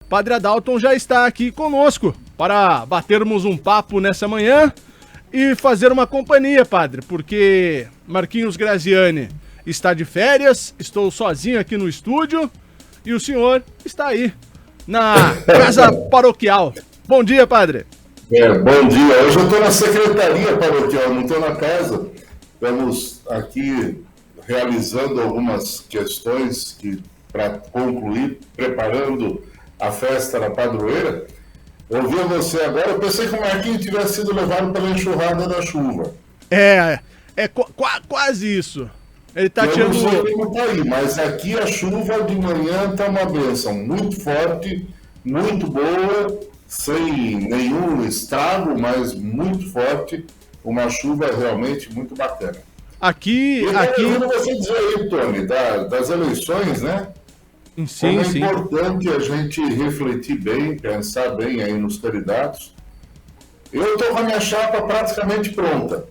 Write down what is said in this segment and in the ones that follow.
Padre Adalton já está aqui conosco para batermos um papo nessa manhã e fazer uma companhia, padre, porque Marquinhos Graziani está de férias, estou sozinho aqui no estúdio e o senhor está aí na casa paroquial. Bom dia, padre. Bom dia. Hoje eu estou na secretaria paroquial, não estou na casa. Estamos aqui realizando algumas questões para concluir, preparando a festa na padroeira. Ouvindo você agora, eu pensei que o Marquinhos tivesse sido levado pela enxurrada da chuva. Quase isso. Ele está tirando... Eu não sei como está aí, mas aqui a chuva de manhã está uma bênção muito forte, muito boa, sem nenhum estrago, mas muito forte. Uma chuva realmente muito bacana. Aqui... você dizer aí, Tony, das eleições, né? Sim, Como é importante a gente refletir bem, pensar bem aí nos candidatos. Eu estou com a minha chapa praticamente pronta.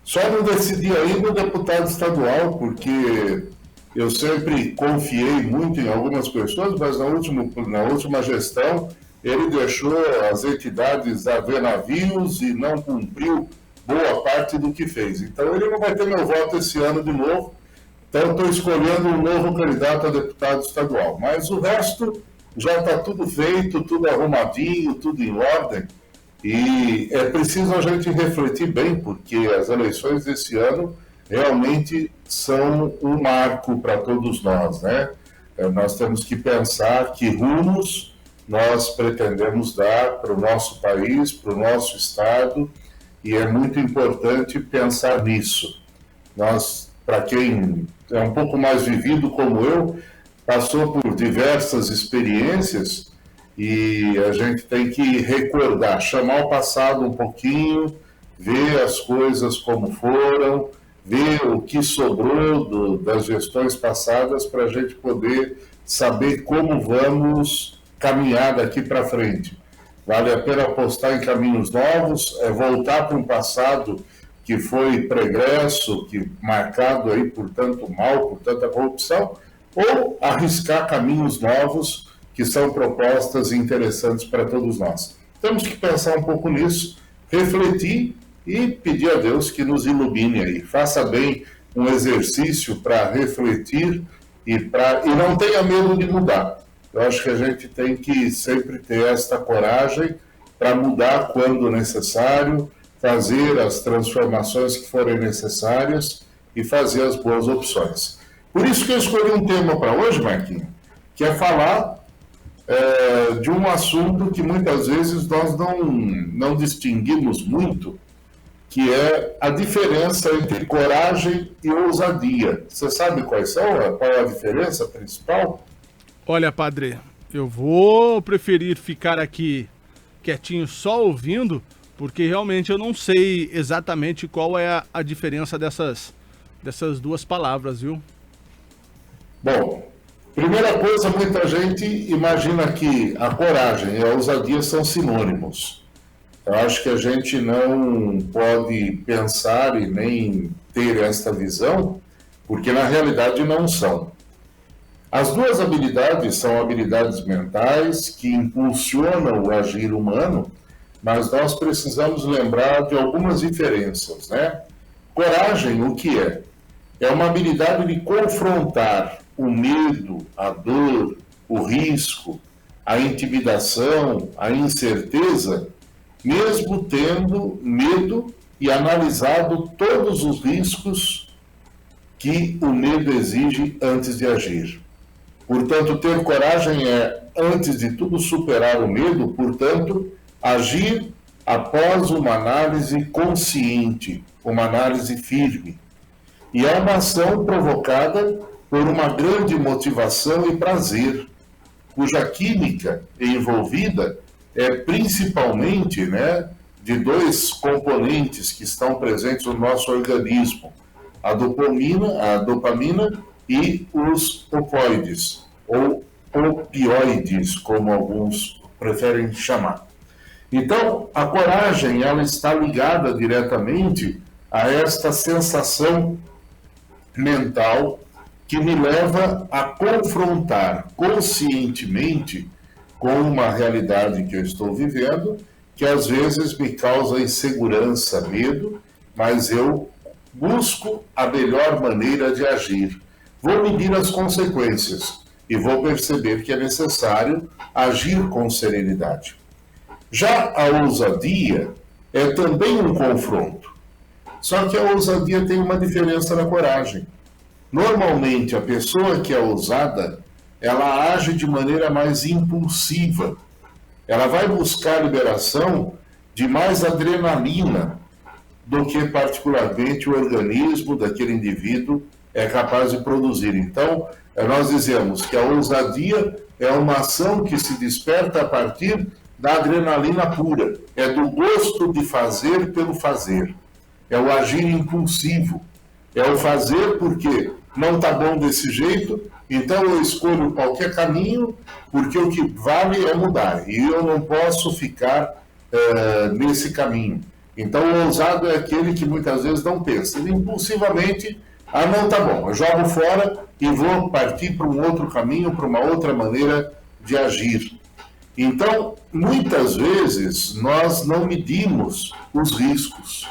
Só não decidi ainda o deputado estadual, porque eu sempre confiei muito em algumas pessoas, mas na última gestão ele deixou as entidades a ver navios e não cumpriu boa parte do que fez. Então ele não vai ter meu voto esse ano de novo. Então, estou escolhendo um novo candidato a deputado estadual. Mas o resto já está tudo feito, tudo arrumadinho, tudo em ordem. E é preciso a gente refletir bem, porque as eleições desse ano realmente são um marco para todos nós, né? Nós temos que pensar que rumos nós pretendemos dar para o nosso país, para o nosso estado, e é muito importante pensar nisso. Para quem é um pouco mais vivido como eu, passou por diversas experiências e a gente tem que recordar, chamar o passado um pouquinho, ver as coisas como foram, ver o que sobrou das gestões passadas para a gente poder saber como vamos caminhar daqui para frente. Vale a pena apostar em caminhos novos, voltar para um passado que foi pregresso, marcado aí por tanto mal, por tanta corrupção, ou arriscar caminhos novos que são propostas interessantes para todos nós. Temos que pensar um pouco nisso, refletir e pedir a Deus que nos ilumine aí. Faça bem um exercício para refletir e não tenha medo de mudar. Eu acho que a gente tem que sempre ter esta coragem para mudar quando necessário, fazer as transformações que forem necessárias e fazer as boas opções. Por isso que eu escolhi um tema para hoje, Marquinhos, que é falar de um assunto que muitas vezes nós não distinguimos muito, que é a diferença entre coragem e ousadia. Você sabe qual é a diferença principal? Olha, padre, eu vou preferir ficar aqui quietinho só ouvindo, porque realmente eu não sei exatamente qual é a diferença dessas duas palavras, viu? Bom, primeira coisa, muita gente imagina que a coragem e a ousadia são sinônimos. Eu acho que a gente não pode pensar e nem ter esta visão, porque na realidade não são. As duas habilidades são habilidades mentais que impulsionam o agir humano, mas nós precisamos lembrar de algumas diferenças, né? Coragem, o que é? É uma habilidade de confrontar o medo, a dor, o risco, a intimidação, a incerteza, mesmo tendo medo e analisado todos os riscos que o medo exige antes de agir. Portanto, ter coragem é, antes de tudo, superar o medo, portanto, agir após uma análise consciente, uma análise firme. E é uma ação provocada por uma grande motivação e prazer, cuja química envolvida é principalmente, de dois componentes que estão presentes no nosso organismo, a dopamina e os opioides, ou opioides, como alguns preferem chamar. Então, a coragem ela está ligada diretamente a esta sensação mental que me leva a confrontar conscientemente com uma realidade que eu estou vivendo, que às vezes me causa insegurança, medo, mas eu busco a melhor maneira de agir. Vou medir as consequências e vou perceber que é necessário agir com serenidade. Já a ousadia é também um confronto. Só que a ousadia tem uma diferença na coragem. Normalmente, a pessoa que é ousada, ela age de maneira mais impulsiva. Ela vai buscar liberação de mais adrenalina do que particularmente o organismo daquele indivíduo é capaz de produzir. Então, nós dizemos que a ousadia é uma ação que se desperta a partir da adrenalina pura. É do gosto de fazer pelo fazer. É o agir impulsivo. É o fazer porque não está bom desse jeito, então eu escolho qualquer caminho, porque o que vale é mudar. E eu não posso ficar nesse caminho. Então o ousado é aquele que muitas vezes não pensa. Ele impulsivamente, não tá bom, eu jogo fora e vou partir para um outro caminho, para uma outra maneira de agir. Então, muitas vezes, nós não medimos os riscos.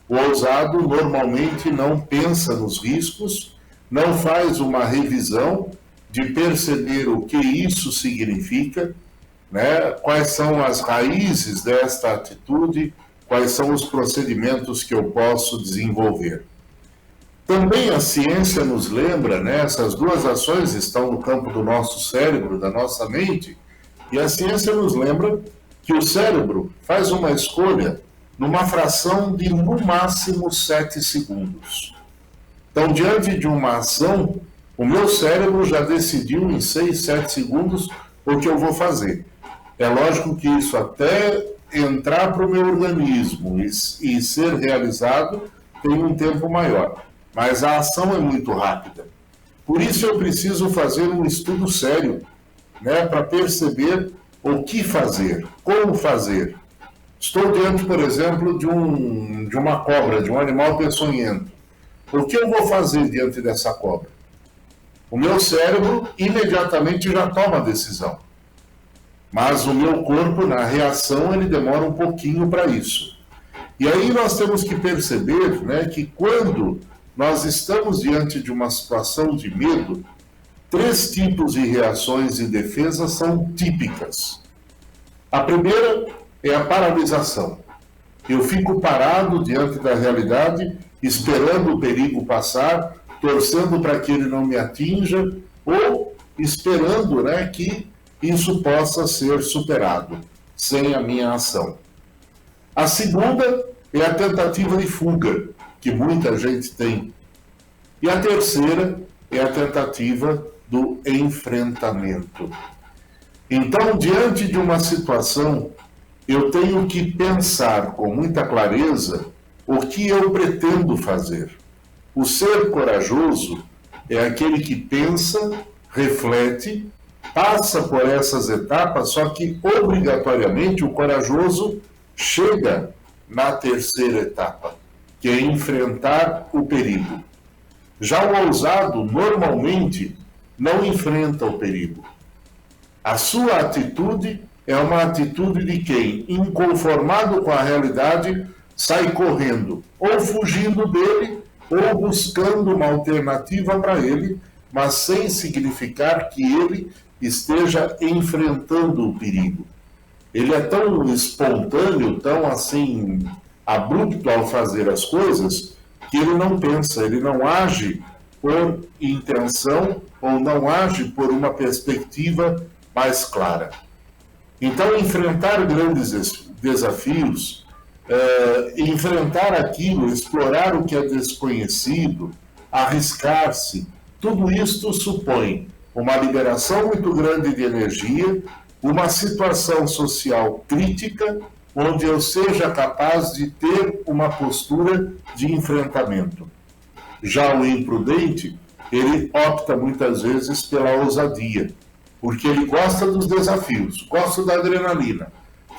O ousado normalmente não pensa nos riscos, não faz uma revisão de perceber o que isso significa, né? Quais são as raízes desta atitude, quais são os procedimentos que eu posso desenvolver. Também a ciência nos lembra, né? Essas duas ações estão no campo do nosso cérebro, da nossa mente, e a ciência nos lembra que o cérebro faz uma escolha numa fração de, no máximo, 7 segundos. Então, diante de uma ação, o meu cérebro já decidiu em 6, 7 segundos o que eu vou fazer. É lógico que isso até entrar para o meu organismo e ser realizado tem um tempo maior. Mas a ação é muito rápida. Por isso eu preciso fazer um estudo sério, né, para perceber o que fazer, como fazer. Estou diante, por exemplo, de uma cobra, de um animal peçonhento. O que eu vou fazer diante dessa cobra? O meu cérebro imediatamente já toma a decisão. Mas o meu corpo, na reação, ele demora um pouquinho para isso. E aí nós temos que perceber, né, que quando nós estamos diante de uma situação de medo, 3 tipos de reações e defesas são típicas. A primeira é a paralisação. Eu fico parado diante da realidade, esperando o perigo passar, torcendo para que ele não me atinja, ou esperando, né, que isso possa ser superado, sem a minha ação. A segunda é a tentativa de fuga, que muita gente tem. E a terceira é a tentativa do enfrentamento. Então, diante de uma situação, eu tenho que pensar com muita clareza o que eu pretendo fazer. O ser corajoso é aquele que pensa, reflete, passa por essas etapas, só que obrigatoriamente o corajoso chega na terceira etapa, que é enfrentar o perigo. Já o ousado, normalmente, não enfrenta o perigo. A sua atitude é uma atitude de quem, inconformado com a realidade, sai correndo, ou fugindo dele, ou buscando uma alternativa para ele, mas sem significar que ele esteja enfrentando o perigo. Ele é tão espontâneo, tão assim, abrupto ao fazer as coisas, que ele não pensa, ele não age por intenção ou não age por uma perspectiva mais clara. Então, enfrentar grandes desafios, enfrentar aquilo, explorar o que é desconhecido, arriscar-se, tudo isto supõe uma liberação muito grande de energia, uma situação social crítica, onde eu seja capaz de ter uma postura de enfrentamento. Já o imprudente, ele opta muitas vezes pela ousadia, porque ele gosta dos desafios, gosta da adrenalina.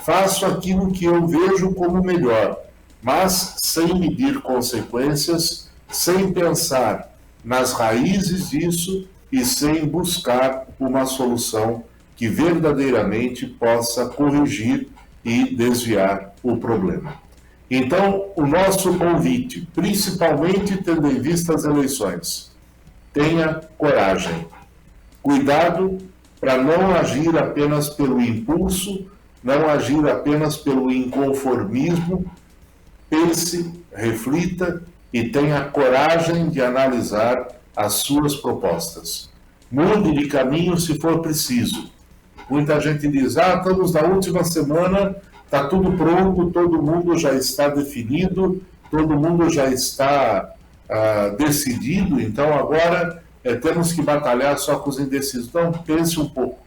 Faço aquilo que eu vejo como melhor, mas sem medir consequências, sem pensar nas raízes disso e sem buscar uma solução que verdadeiramente possa corrigir e desviar o problema. Então, o nosso convite, principalmente tendo em vista as eleições, tenha coragem. Cuidado para não agir apenas pelo impulso, não agir apenas pelo inconformismo. Pense, reflita e tenha coragem de analisar as suas propostas. Mude de caminho se for preciso. Muita gente diz, estamos na última semana, está tudo pronto, todo mundo já está definido, todo mundo já está decidido, então agora temos que batalhar só com os indecisos. Então, pense um pouco,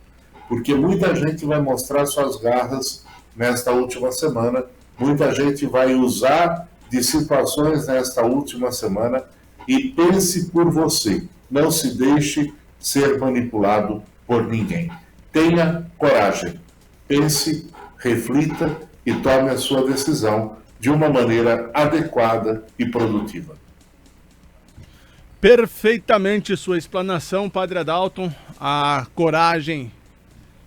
porque muita gente vai mostrar suas garras nesta última semana, muita gente vai usar de situações nesta última semana e pense por você, não se deixe ser manipulado por ninguém. Tenha coragem, pense, reflita e tome a sua decisão de uma maneira adequada e produtiva. Perfeitamente sua explanação, Padre Adalton. A coragem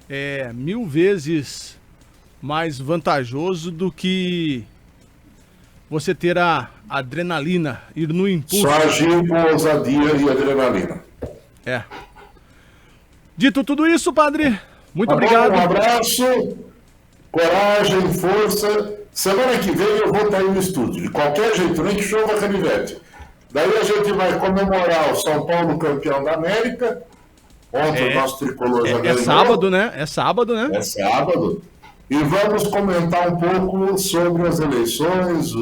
é 1000 vezes mais vantajoso do que você ter a adrenalina, ir no impulso. Só agir com ousadia e adrenalina. É. Dito tudo isso, Padre, muito obrigado. Um abraço, coragem, força. Semana que vem eu vou estar aí no estúdio. De qualquer jeito, nem que chova canivete. Daí a gente vai comemorar o São Paulo campeão da América. Ontem o nosso tricolor já ganhou. É sábado, né? É sábado, né? É sábado. E vamos comentar um pouco sobre as eleições,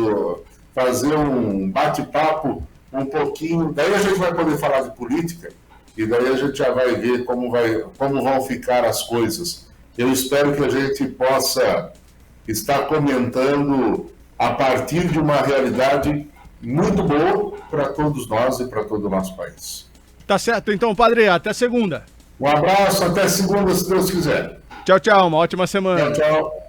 fazer um bate-papo um pouquinho. Daí a gente vai poder falar de política e daí a gente já vai ver como vão ficar as coisas. Eu espero que a gente possa estar comentando a partir de uma realidade muito boa para todos nós e para todo o nosso país. Tá certo, então, Padre, até segunda. Um abraço, até segunda, se Deus quiser. Tchau, tchau, uma ótima semana. Tchau, tchau.